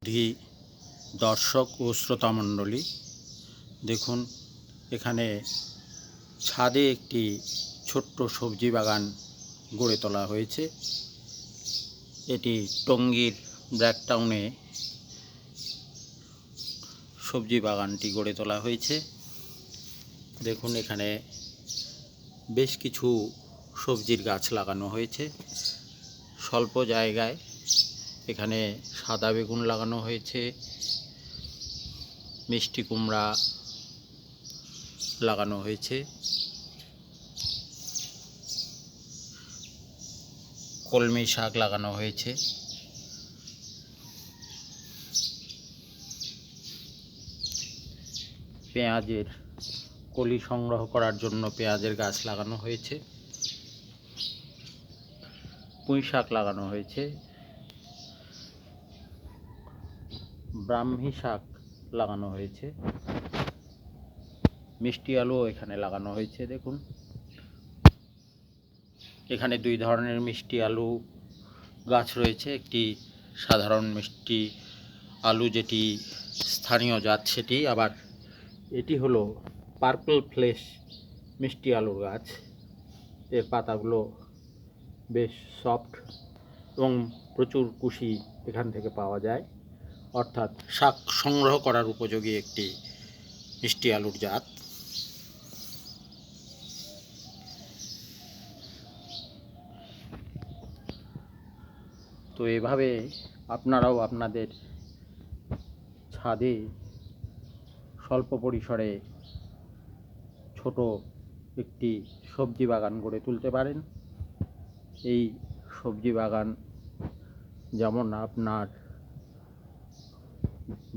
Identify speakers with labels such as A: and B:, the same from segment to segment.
A: ধি দর্শক ও শ্রোতামণ্ডলী, দেখুন এখানে ছাদে একটি ছোট্ট সবজি বাগান গড়ে তোলা হয়েছে। এটি টঙ্গীর ব্র্যাকটাউনে সবজি বাগানটি গড়ে তোলা হয়েছে। দেখুন এখানে বেশ কিছু সবজির গাছ লাগানো হয়েছে। স্বল্প জায়গায় এখানে সাদা বেগুন লাগানো হয়েছে, মিষ্টি কুমড়া লাগানো হয়েছে, কলমি শাক লাগানো হয়েছে, পেঁয়াজের কলি সংগ্রহ করার জন্য পেঁয়াজের গাছ লাগানো হয়েছে, পুঁই শাক লাগানো হয়েছে, ব্রাহ্মী শাক লাগানো হয়েছে, মিষ্টি আলুও এখানে লাগানো হয়েছে। দেখুন এখানে দুই ধরনের মিষ্টি আলু গাছ রয়েছে। একটি সাধারণ মিষ্টি আলু যেটি স্থানীয় জাত সেটি, আবার এটি হলো পার্পল ফ্লেশ মিষ্টি আলুর গাছ। এর পাতাগুলো বেশ সফট এবং প্রচুর কুশি এখান থেকে পাওয়া যায়, অর্থাৎ শাক সংগ্রহ করার উপযোগী একটি মিষ্টি আলুর জাত। তো এভাবে আপনারাও আপনাদের ছাদে স্বল্প পরিসরে ছোট একটি সবজি বাগান গড়ে তুলতে পারেন। এই সবজি বাগান যেমন আপনার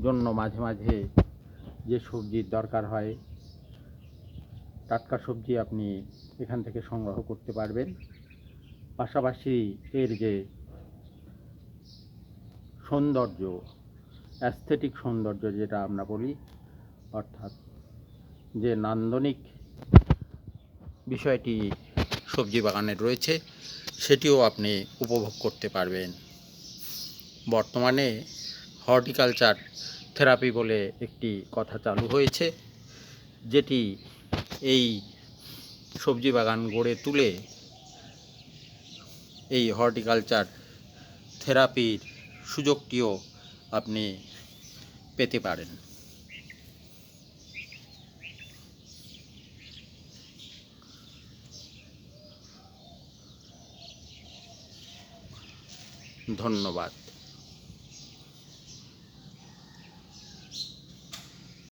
A: জন্য মাঝে মাঝে যে সবজির দরকার হয়, টাটকা সবজি আপনি এখান থেকে সংগ্রহ করতে পারবেন। পাশাপাশি এর যে সৌন্দর্য, অ্যাস্থেটিক সৌন্দর্য যেটা আমরা বলি, অর্থাৎ যে নান্দনিক বিষয়টি সবজি বাগানের রয়েছে, সেটিও আপনি উপভোগ করতে পারবেন। বর্তমানে হর্টিকালচার থেরাপি বলে একটি কথা চালু হয়েছে, যেটি এই সবজি বাগান গড়ে তুলে এই হর্টিকালচার থেরাপির সুযোগটিও আপনি পেতে পারেন। ধন্যবাদ।